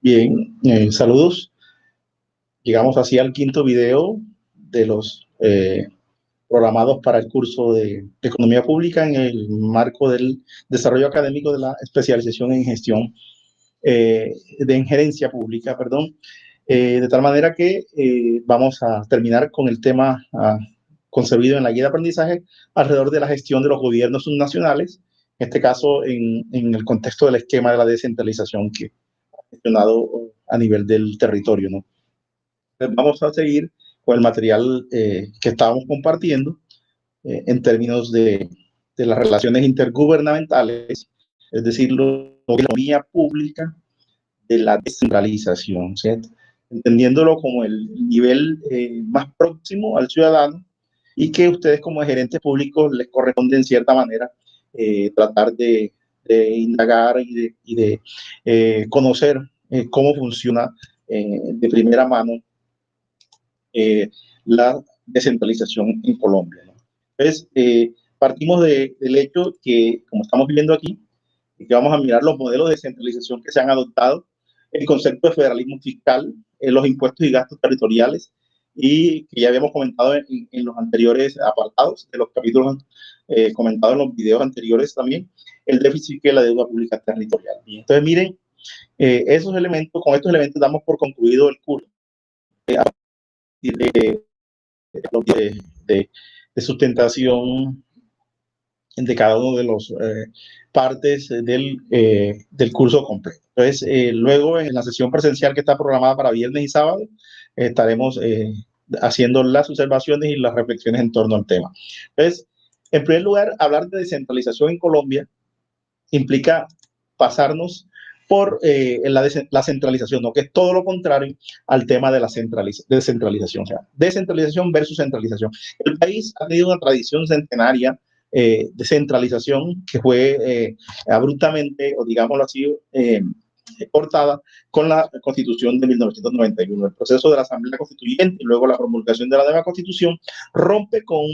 Bien, saludos. Llegamos así al quinto video de los programados para el curso de Economía Pública en el marco del desarrollo académico de la especialización en gestión en gerencia pública, perdón. De tal manera que vamos a terminar con el tema concebido en la guía de aprendizaje alrededor de la gestión de los gobiernos subnacionales, en este caso en el contexto del esquema de la descentralización que gestionado a nivel del territorio, ¿no? Entonces vamos a seguir con el material que estábamos compartiendo en términos de las relaciones intergubernamentales, es decir, la economía pública de la descentralización, ¿cierto? Entendiéndolo como el nivel más próximo al ciudadano y que ustedes como gerentes públicos les corresponde en cierta manera tratar de indagar y de conocer cómo funciona de primera mano la descentralización en Colombia, ¿no? Entonces, partimos del hecho que, como estamos viendo aquí, que vamos a mirar los modelos de descentralización que se han adoptado, el concepto de federalismo fiscal, los impuestos y gastos territoriales, y que ya habíamos comentado en los anteriores apartados de los capítulos comentados en los videos anteriores también, el déficit que es la deuda pública territorial. Y entonces, miren, esos elementos, con estos elementos damos por concluido el curso de, de, de sustentación de cada uno de los partes del curso completo. Entonces, luego en la sesión presencial que está programada para viernes y sábado, estaremos haciendo las observaciones y las reflexiones en torno al tema. Entonces, en primer lugar, hablar de descentralización en Colombia implica pasarnos por la centralización, ¿no? Que es todo lo contrario al tema de la descentralización. O sea, descentralización versus centralización. El país ha tenido una tradición centenaria de centralización que fue abruptamente, o digámoslo así, cortada con la Constitución de 1991. El proceso de la Asamblea Constituyente y luego la promulgación de la nueva Constitución rompe con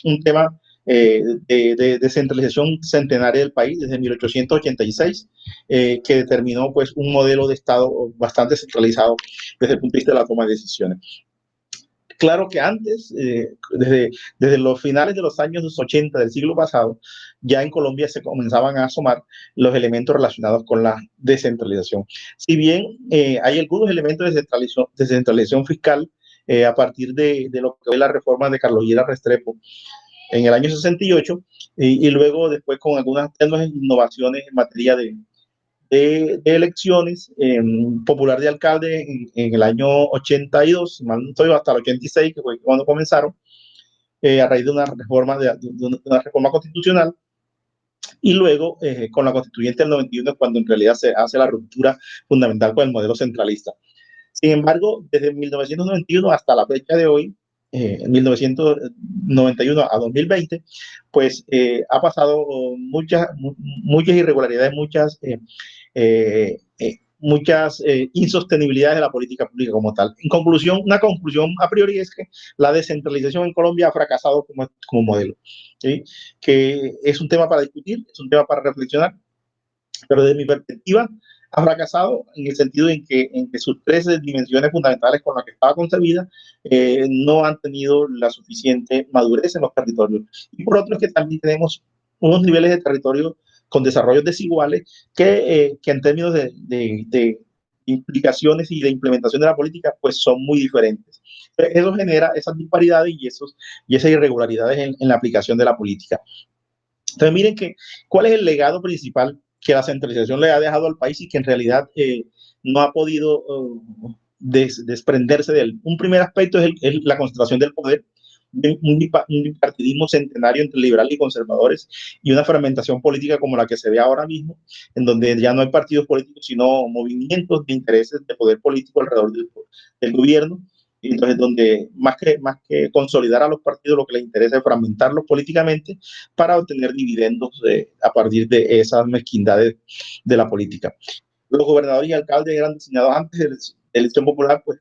un tema de descentralización centenaria del país desde 1886, que determinó pues un modelo de Estado bastante centralizado desde el punto de vista de la toma de decisiones. Claro que antes, desde los finales de los años 80 del siglo pasado, ya en Colombia se comenzaban a asomar los elementos relacionados con la descentralización. Si bien hay algunos elementos de descentralización fiscal a partir de lo que fue la reforma de Carlos Lleras Restrepo en el año 68 y luego después con algunas innovaciones en materia de elecciones popular de alcalde en el año 82, no estoy, hasta el 86, que fue cuando comenzaron, a raíz de una reforma, de una reforma constitucional, y luego con la constituyente del 91, cuando en realidad se hace la ruptura fundamental con el modelo centralista. Sin embargo, desde 1991 hasta la fecha de hoy, 1991 a 2020, pues ha pasado muchas irregularidades, muchas insostenibilidades de la política pública como tal. En conclusión, una conclusión a priori es que la descentralización en Colombia ha fracasado como modelo, ¿sí? Que es un tema para discutir, es un tema para reflexionar, pero desde mi perspectiva ha fracasado en el sentido en que sus tres dimensiones fundamentales con las que estaba concebida no han tenido la suficiente madurez en los territorios. Y por otro es que también tenemos unos niveles de territorio con desarrollos desiguales que en términos de implicaciones y de implementación de la política, pues son muy diferentes. Eso genera esas disparidades y esas irregularidades en la aplicación de la política. Entonces, miren cuál es el legado principal que la centralización le ha dejado al país y que en realidad no ha podido desprenderse de él. Un primer aspecto es la concentración del poder, un bipartidismo centenario entre liberales y conservadores y una fragmentación política como la que se ve ahora mismo, en donde ya no hay partidos políticos, sino movimientos de intereses de poder político alrededor del gobierno. Y entonces, donde más que consolidar a los partidos, lo que les interesa es fragmentarlos políticamente para obtener dividendos a partir de esas mezquindades de la política. Los gobernadores y alcaldes eran designados antes de la elección popular, pues,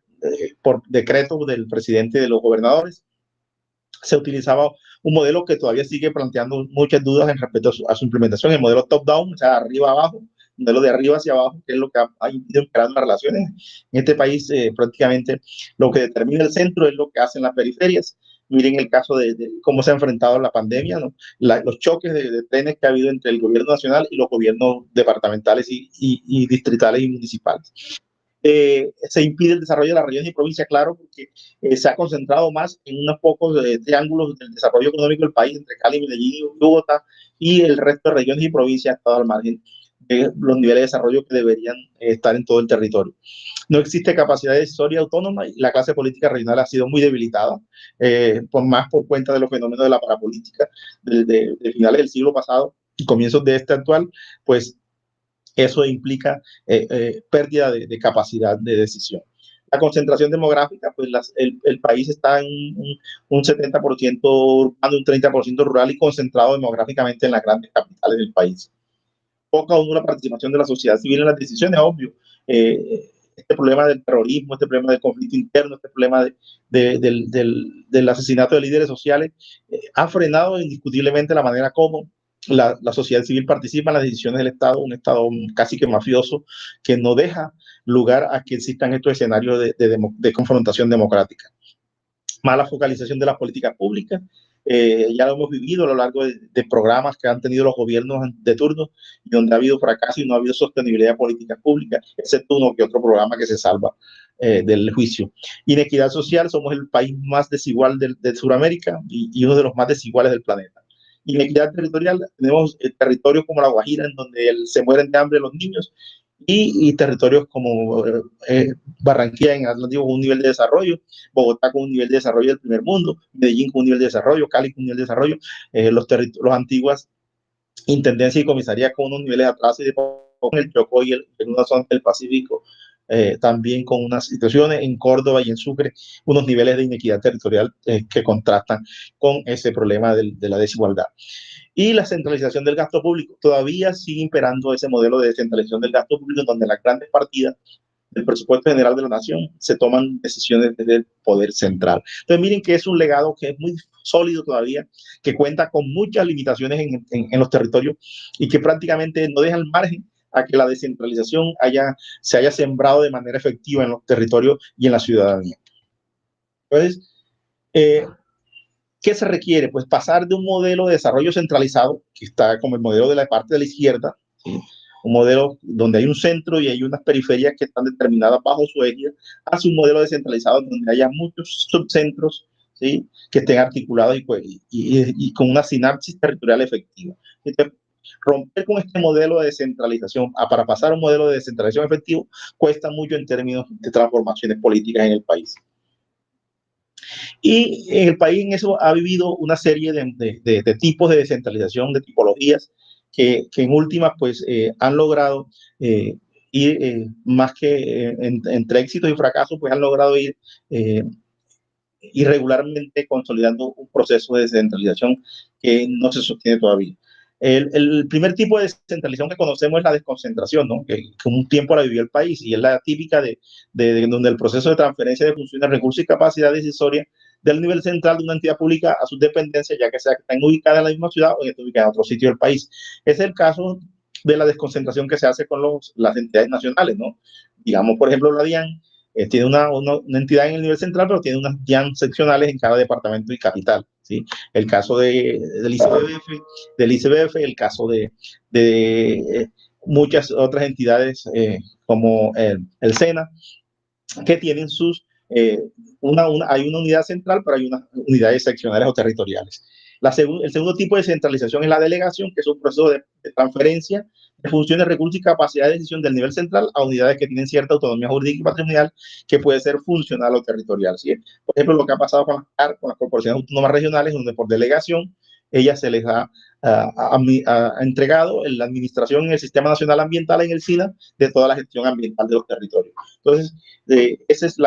por decreto del presidente de los gobernadores. Se utilizaba un modelo que todavía sigue planteando muchas dudas en respecto a su implementación, el modelo top-down, o sea, arriba abajo, modelo de arriba hacia abajo, que es lo que ha ido creando las relaciones. En este país prácticamente lo que determina el centro es lo que hacen las periferias. Miren el caso de cómo se ha enfrentado la pandemia, ¿no? Los choques de trenes que ha habido entre el gobierno nacional y los gobiernos departamentales y distritales y municipales. Se impide el desarrollo de las regiones y provincias, claro, porque se ha concentrado más en unos pocos triángulos del desarrollo económico del país, entre Cali, Medellín y Bogotá, y el resto de regiones y provincias ha estado al margen de los niveles de desarrollo que deberían estar en todo el territorio. No existe capacidad decisoria autónoma y la clase política regional ha sido muy debilitada, por cuenta de los fenómenos de la parapolítica de finales del siglo pasado y comienzos de este actual, pues eso implica pérdida de capacidad de decisión. La concentración demográfica, pues el país está en un 70% urbano, un 30% rural y concentrado demográficamente en las grandes capitales del país. Poca o nula participación de la sociedad civil en las decisiones, obvio. Este problema del terrorismo, este problema del conflicto interno, este problema del asesinato de líderes sociales, ha frenado indiscutiblemente la manera como la sociedad civil participa en las decisiones del Estado, un Estado casi que mafioso que no deja lugar a que existan estos escenarios de confrontación democrática. Mala focalización de las políticas públicas, ya lo hemos vivido a lo largo de programas que han tenido los gobiernos de turno y donde ha habido fracaso y no ha habido sostenibilidad de políticas públicas, excepto uno que otro programa que se salva del juicio. Inequidad social, somos el país más desigual de Sudamérica y uno de los más desiguales del planeta. Inequidad territorial, tenemos territorios como La Guajira, en donde se mueren de hambre los niños, y territorios como Barranquilla en Atlántico con un nivel de desarrollo, Bogotá con un nivel de desarrollo del primer mundo, Medellín con un nivel de desarrollo, Cali con un nivel de desarrollo, los antiguas intendencias y comisarías con unos niveles de atraso y de con el Chocó y en una zona del Pacífico, también con unas situaciones en Córdoba y en Sucre, unos niveles de inequidad territorial que contrastan con ese problema de la desigualdad. Y la centralización del gasto público. Todavía sigue imperando ese modelo de descentralización del gasto público, donde las grandes partidas del presupuesto general de la nación se toman decisiones desde el poder central. Entonces, miren que es un legado que es muy sólido todavía, que cuenta con muchas limitaciones en los territorios y que prácticamente no deja al margen a que la descentralización se haya sembrado de manera efectiva en los territorios y en la ciudadanía. Entonces, ¿qué se requiere? Pues pasar de un modelo de desarrollo centralizado, que está como el modelo de la parte de la izquierda, ¿sí? Un modelo donde hay un centro y hay unas periferias que están determinadas bajo su égida, hacia un modelo descentralizado donde haya muchos subcentros, ¿sí? Que estén articulados y con una sinapsis territorial efectiva. Entonces, romper con este modelo de descentralización para pasar a un modelo de descentralización efectivo cuesta mucho en términos de transformaciones políticas en el país. Y el país en eso ha vivido una serie de tipos de descentralización, de tipologías, que en últimas pues han logrado ir más que entre éxitos y fracasos, pues han logrado ir irregularmente consolidando un proceso de descentralización que no se sostiene todavía. El primer tipo de descentralización que conocemos es la desconcentración, ¿no? Que un tiempo la vivió el país y es la típica de donde el proceso de transferencia de funciones, recursos y capacidad decisoria del nivel central de una entidad pública a sus dependencias, ya que sea que estén ubicadas en la misma ciudad o que estén ubicadas en otro sitio del país. Es el caso de la desconcentración que se hace con las entidades nacionales, ¿no? Digamos, por ejemplo, la DIAN tiene una entidad en el nivel central, pero tiene unas DIAN seccionales en cada departamento y capital, ¿sí? El caso del ICBF, el caso de muchas otras entidades como el SENA, que tienen hay una unidad central, pero hay unas unidades seccionales o territoriales. El segundo tipo de centralización es la delegación, que es un proceso de transferencia de funciones, recursos y capacidad de decisión del nivel central a unidades que tienen cierta autonomía jurídica y patrimonial, que puede ser funcional o territorial, ¿sí? Por ejemplo, lo que ha pasado con las corporaciones autónomas regionales, donde por delegación ellas se les ha entregado la administración en el Sistema Nacional Ambiental, en el SINA, de toda la gestión ambiental de los territorios. Entonces, ese es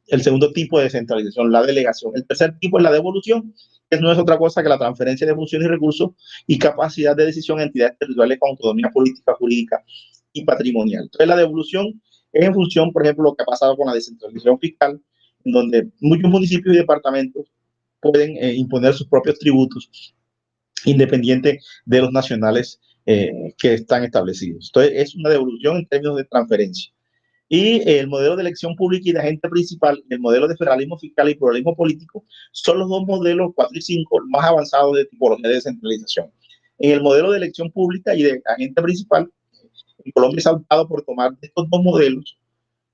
el segundo tipo de descentralización, la delegación. El tercer tipo es la devolución, que no es otra cosa que la transferencia de funciones y recursos y capacidad de decisión a entidades territoriales con autonomía política, jurídica y patrimonial. Entonces, la devolución es en función, por ejemplo, lo que ha pasado con la descentralización fiscal, en donde muchos municipios y departamentos pueden imponer sus propios tributos independiente de los nacionales que están establecidos. Entonces, es una devolución en términos de transferencia. Y el modelo de elección pública y de agente principal, el modelo de federalismo fiscal y pluralismo político, son los dos modelos 4 y 5 más avanzados de tipología de descentralización. En el modelo de elección pública y de agente principal, en Colombia se ha optado por tomar estos dos modelos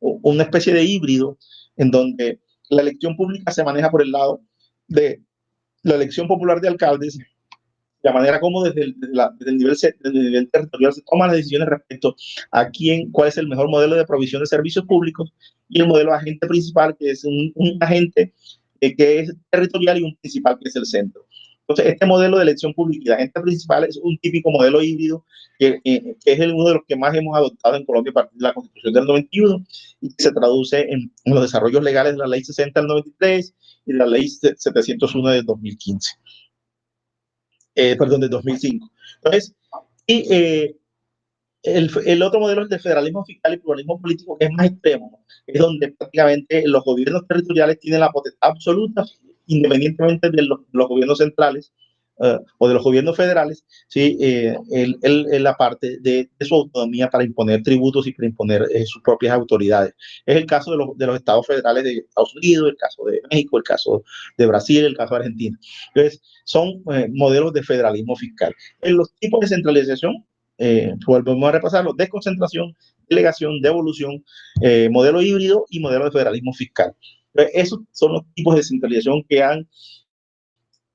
una especie de híbrido en donde la elección pública se maneja por el lado de la elección popular de alcaldes, la manera como desde el nivel territorial se toman las decisiones respecto a cuál es el mejor modelo de provisión de servicios públicos, y el modelo de agente principal, que es un agente que es territorial, y un principal que es el centro. Entonces, este modelo de elección pública y de agente principal es un típico modelo híbrido que es uno de los que más hemos adoptado en Colombia a partir de la Constitución del 91 y que se traduce en los desarrollos legales de la Ley 60 del 93 y de la Ley 701 del 2015. Perdón, de 2005. Entonces, y el otro modelo es de federalismo fiscal y pluralismo político, que es más extremo, es donde prácticamente los gobiernos territoriales tienen la potestad absoluta, independientemente de los gobiernos centrales o de los gobiernos federales, ¿sí? La parte de su autonomía para imponer tributos y para imponer sus propias autoridades. Es el caso de los estados federales de Estados Unidos, el caso de México, el caso de Brasil, el caso de Argentina. Entonces, son modelos de federalismo fiscal. En los tipos de centralización, volvemos a repasarlo: desconcentración, delegación, devolución, modelo híbrido y modelo de federalismo fiscal. Esos son los tipos de descentralización que han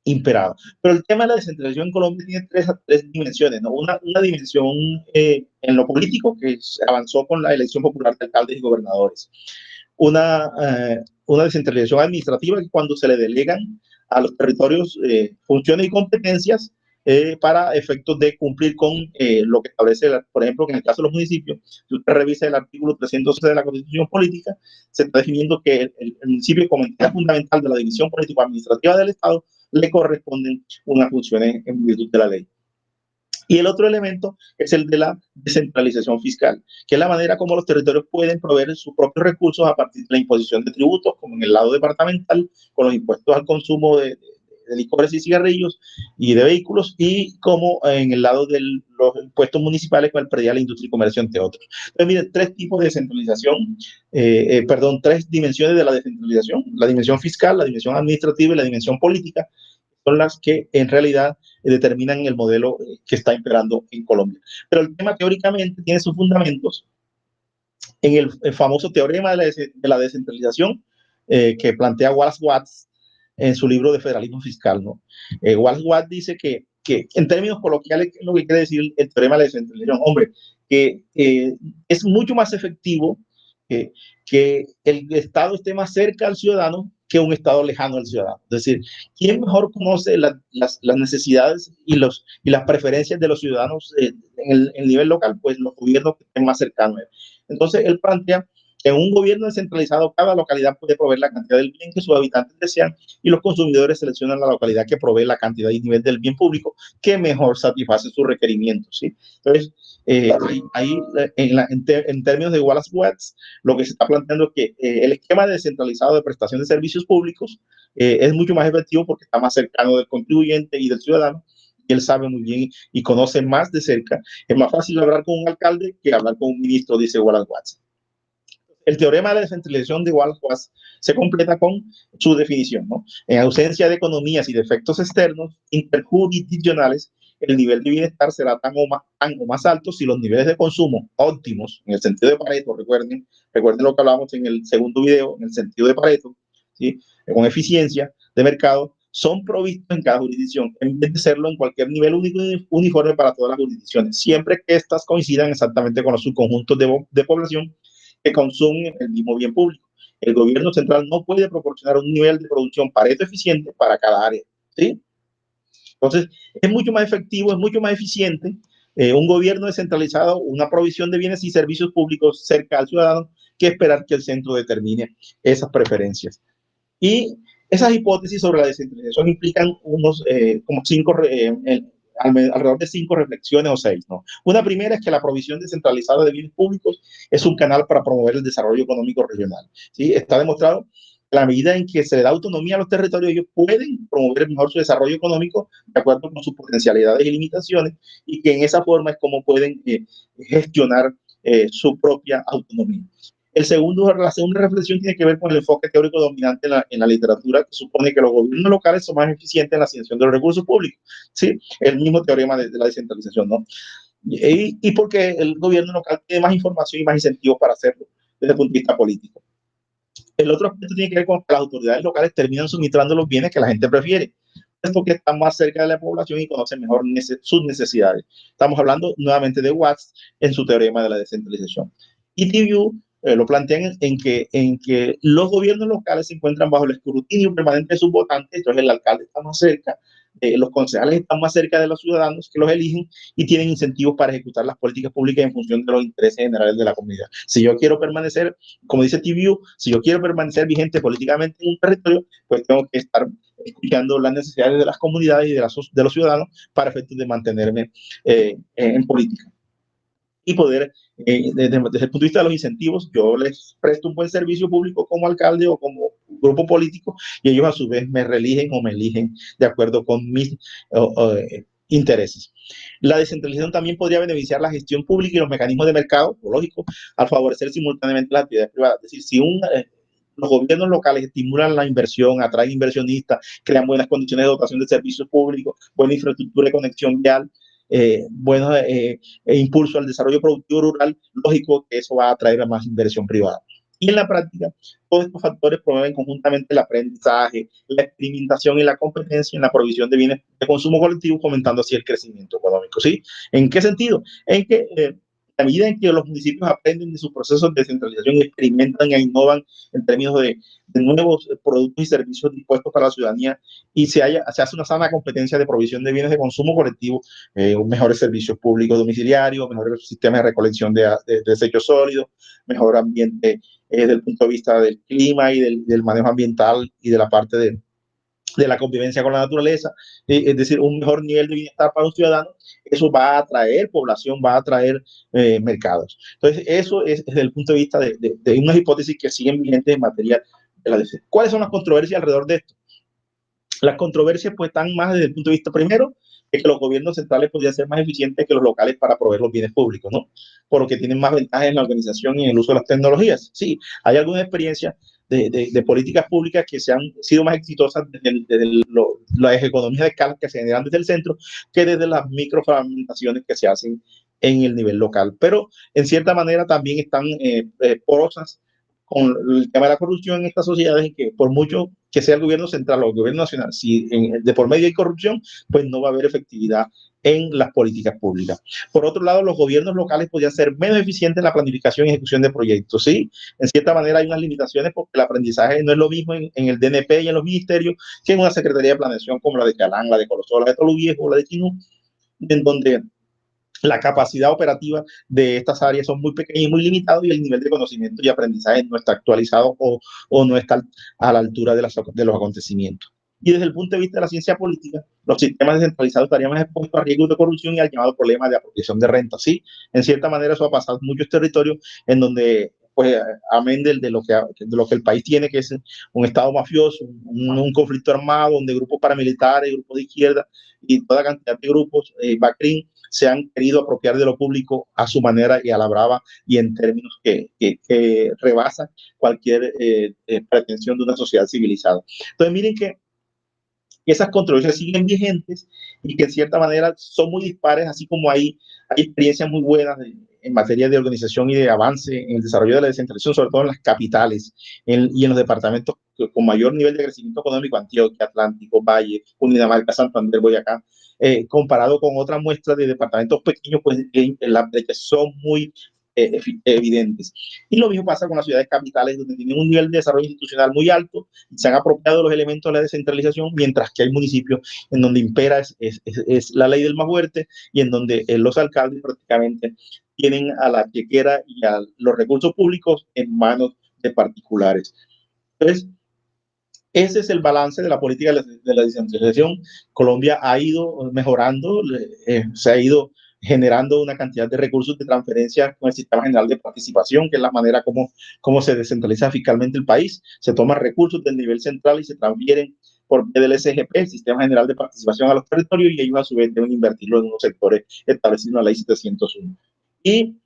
imperado. Pero el tema de la descentralización en Colombia tiene tres dimensiones, ¿no? Una dimensión en lo político, que avanzó con la elección popular de alcaldes y gobernadores. Una descentralización administrativa, que cuando se le delegan a los territorios funciones y competencias para efectos de cumplir con lo que establece, por ejemplo, que en el caso de los municipios, si usted revisa el artículo 312 de la Constitución Política, se está definiendo que el municipio, como entidad fundamental de la división político-administrativa del Estado, le corresponden unas funciones en virtud de la ley. Y el otro elemento es el de la descentralización fiscal, que es la manera como los territorios pueden proveer sus propios recursos a partir de la imposición de tributos, como en el lado departamental, con los impuestos al consumo de licores y cigarrillos y de vehículos, y como en el lado de los impuestos municipales con el predial, la industria y comercio, entre otros. Entonces, miren, tres tipos de descentralización, tres dimensiones de la descentralización: la dimensión fiscal, la dimensión administrativa y la dimensión política, son las que en realidad determinan el modelo que está imperando en Colombia. Pero el tema teóricamente tiene sus fundamentos en el famoso teorema de la descentralización que plantea Wallace Watts en su libro de Federalismo Fiscal, ¿no? Wallace Watts dice que en términos coloquiales, ¿qué es lo que quiere decir el teorema de la descentralización? Hombre, que es mucho más efectivo que el Estado esté más cerca al ciudadano que un Estado lejano al ciudadano. Es decir, ¿quién mejor conoce las necesidades y las preferencias de los ciudadanos en el nivel local? Pues los gobiernos que estén más cercanos. Entonces, él plantea que en un gobierno descentralizado, cada localidad puede proveer la cantidad del bien que sus habitantes desean, y los consumidores seleccionan la localidad que provee la cantidad y nivel del bien público que mejor satisface sus requerimientos, ¿sí? Entonces, ahí en términos de Wallace Watts, lo que se está planteando es que el esquema descentralizado de prestación de servicios públicos es mucho más efectivo porque está más cercano del contribuyente y del ciudadano, y él sabe muy bien y conoce más de cerca. Es más fácil hablar con un alcalde que hablar con un ministro, dice Wallace Watts. El teorema de la descentralización de Wallace Watts se completa con su definición, ¿no? En ausencia de economías y de efectos externos interjurisdiccionales, el nivel de bienestar será tan o más alto si los niveles de consumo óptimos, en el sentido de Pareto, recuerden lo que hablamos en el segundo video, en el sentido de Pareto, ¿sí? Con eficiencia de mercado, son provistos en cada jurisdicción, en vez de serlo en cualquier nivel único y uniforme para todas las jurisdicciones, siempre que éstas coincidan exactamente con los subconjuntos de población que consumen el mismo bien público. El gobierno central no puede proporcionar un nivel de producción Pareto eficiente para cada área, ¿sí? Entonces, es mucho más efectivo, es mucho más eficiente un gobierno descentralizado, una provisión de bienes y servicios públicos cerca al ciudadano, que esperar que el centro determine esas preferencias. Y esas hipótesis sobre la descentralización implican alrededor de 5 reflexiones o 6, ¿no? Una primera es que la provisión descentralizada de bienes públicos es un canal para promover el desarrollo económico regional, ¿sí? Está demostrado a la medida en que se le da autonomía a los territorios, ellos pueden promover mejor su desarrollo económico de acuerdo con sus potencialidades y limitaciones, y que en esa forma es como pueden gestionar su propia autonomía. La segunda reflexión tiene que ver con el enfoque teórico dominante en la literatura, que supone que los gobiernos locales son más eficientes en la asignación de los recursos públicos. ¿Sí? El mismo teorema de la descentralización, ¿no? Y porque el gobierno local tiene más información y más incentivos para hacerlo desde el punto de vista político. El otro aspecto tiene que ver con que las autoridades locales terminan suministrando los bienes que la gente prefiere, porque están más cerca de la población y conocen mejor sus necesidades. Estamos hablando nuevamente de Watts en su teorema de la descentralización. Y TVU lo plantean en que los gobiernos locales se encuentran bajo el escrutinio permanente de sus votantes, entonces el alcalde está más cerca, los concejales están más cerca de los ciudadanos que los eligen y tienen incentivos para ejecutar las políticas públicas en función de los intereses generales de la comunidad. Si yo quiero permanecer, como dice TVU, si yo quiero permanecer vigente políticamente en un territorio, pues tengo que estar escuchando las necesidades de las comunidades y de los ciudadanos para efectos de mantenerme en política. Y poder, desde el punto de vista de los incentivos, yo les presto un buen servicio público como alcalde o como grupo político, y ellos a su vez me reeligen o me eligen de acuerdo con mis intereses. La descentralización también podría beneficiar la gestión pública y los mecanismos de mercado, lógico, al favorecer simultáneamente las actividades privadas. Es decir, si los gobiernos locales estimulan la inversión, atraen inversionistas, crean buenas condiciones de dotación de servicios públicos, buena infraestructura de conexión vial, buenos impulso al desarrollo productivo rural, lógico que eso va a atraer a más inversión privada. Y en la práctica, todos estos factores promueven conjuntamente el aprendizaje, la experimentación y la competencia en la provisión de bienes de consumo colectivo, fomentando así el crecimiento económico. ¿Sí? ¿En qué sentido? En que a medida en que los municipios aprenden de sus procesos de descentralización, experimentan e innovan en términos de nuevos productos y servicios dispuestos para la ciudadanía, y se hace una sana competencia de provisión de bienes de consumo colectivo, mejores servicios públicos domiciliarios, mejores sistemas de recolección de desechos sólidos, mejor ambiente desde el punto de vista del clima y del manejo ambiental y de la parte de la convivencia con la naturaleza, es decir, un mejor nivel de bienestar para los ciudadanos, eso va a atraer población, va a atraer mercados. Entonces, eso es desde el punto de vista de unas hipótesis que siguen vigentes en materia de la DC. ¿Cuáles son las controversias alrededor de esto? Las controversias pues están más desde el punto de vista primero, de que los gobiernos centrales podrían ser más eficientes que los locales para proveer los bienes públicos, ¿no? Porque tienen más ventajas en la organización y en el uso de las tecnologías. Sí, hay algunas experiencias de políticas públicas que se han sido más exitosas desde las economías de escala que se generan desde el centro que desde las microfragmentaciones que se hacen en el nivel local. Pero en cierta manera también están porosas con el tema de la corrupción en estas sociedades, en que por mucho que sea el gobierno central o el gobierno nacional, si de por medio hay corrupción, pues no va a haber efectividad en las políticas públicas. Por otro lado, los gobiernos locales podrían ser menos eficientes en la planificación y ejecución de proyectos, ¿sí? En cierta manera hay unas limitaciones porque el aprendizaje no es lo mismo en el DNP y en los ministerios que en una Secretaría de Planeación como la de Calán, la de Colosol, la de Toluviejo o la de Chinú, en donde la capacidad operativa de estas áreas son muy pequeñas y muy limitadas, y el nivel de conocimiento y aprendizaje no está actualizado o no está a la altura de los acontecimientos. Y desde el punto de vista de la ciencia política, los sistemas descentralizados estarían más expuestos a riesgos de corrupción y al llamado problema de apropiación de renta. Sí, en cierta manera eso ha pasado en muchos territorios en donde, pues, amén de lo que el país tiene, que es un estado mafioso, un conflicto armado, donde grupos paramilitares, grupos de izquierda y toda cantidad de grupos, BACRIM, se han querido apropiar de lo público a su manera y a la brava y en términos que rebasan cualquier pretensión de una sociedad civilizada. Entonces, miren que esas controversias siguen vigentes y que en cierta manera son muy dispares, así como hay experiencias muy buenas en materia de organización y de avance en el desarrollo de la descentralización, sobre todo en las capitales y en los departamentos con mayor nivel de crecimiento económico: Antioquia, Atlántico, Valle, Cundinamarca, Santander, Boyacá, comparado con otras muestras de departamentos pequeños, pues las brechas son muy evidentes. Y lo mismo pasa con las ciudades capitales, donde tienen un nivel de desarrollo institucional muy alto y se han apropiado los elementos de la descentralización, mientras que hay municipios en donde impera es la ley del más fuerte, y en donde los alcaldes prácticamente tienen a la chequera y a los recursos públicos en manos de particulares. Entonces, ese es el balance de la política de la descentralización. Colombia ha ido mejorando, se ha ido generando una cantidad de recursos de transferencia con el Sistema General de Participación, que es la manera como se descentraliza fiscalmente el país. Se toman recursos del nivel central y se transfieren por medio del SGP, el Sistema General de Participación, a los territorios, y ellos a su vez deben invertirlo en unos sectores establecidos en la Ley 701. Y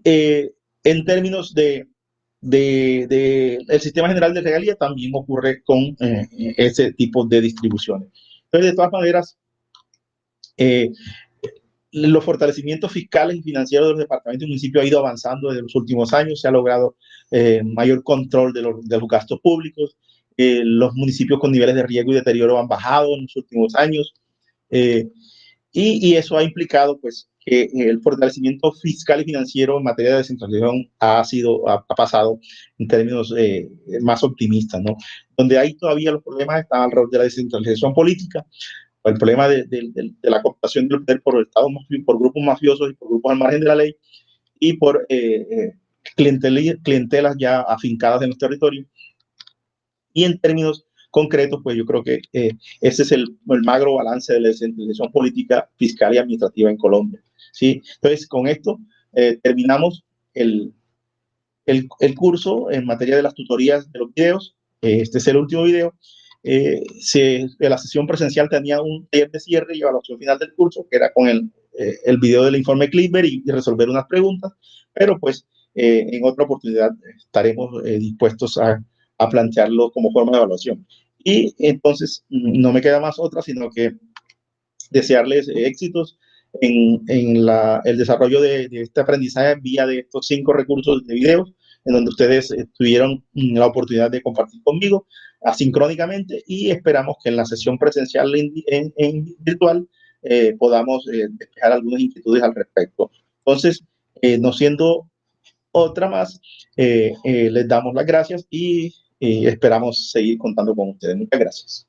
en términos el Sistema General de Regalía también ocurre con ese tipo de distribuciones. Entonces, de todas maneras, los fortalecimientos fiscales y financieros de los departamentos y municipios ha ido avanzando desde los últimos años. Se ha logrado mayor control de los gastos públicos. Los municipios con niveles de riesgo y deterioro han bajado en los últimos años. Y eso ha implicado, pues, que el fortalecimiento fiscal y financiero en materia de descentralización ha pasado en términos más optimistas, ¿no? Donde hay todavía los problemas están alrededor de la descentralización política, el problema de la cooptación del poder por Estados, por grupos mafiosos y por grupos al margen de la ley, y por clientelas ya afincadas en los territorios. Y en términos concretos, pues yo creo que ese es el magro balance de la descentralización política, fiscal y administrativa en Colombia, ¿sí? Entonces, con esto terminamos el curso en materia de las tutorías de los videos. Este es el último video. La sesión presencial tenía un taller de cierre y evaluación final del curso, que era con el video del informe Clipper y resolver unas preguntas, pero pues en otra oportunidad estaremos dispuestos a plantearlo como forma de evaluación. Y entonces no me queda más otra, sino que desearles éxitos en el desarrollo de este aprendizaje vía de estos 5 recursos de videos, en donde ustedes tuvieron la oportunidad de compartir conmigo asincrónicamente, y esperamos que en la sesión presencial en virtual podamos despejar algunas inquietudes al respecto. Entonces, no siendo otra más, les damos las gracias y esperamos seguir contando con ustedes. Muchas gracias.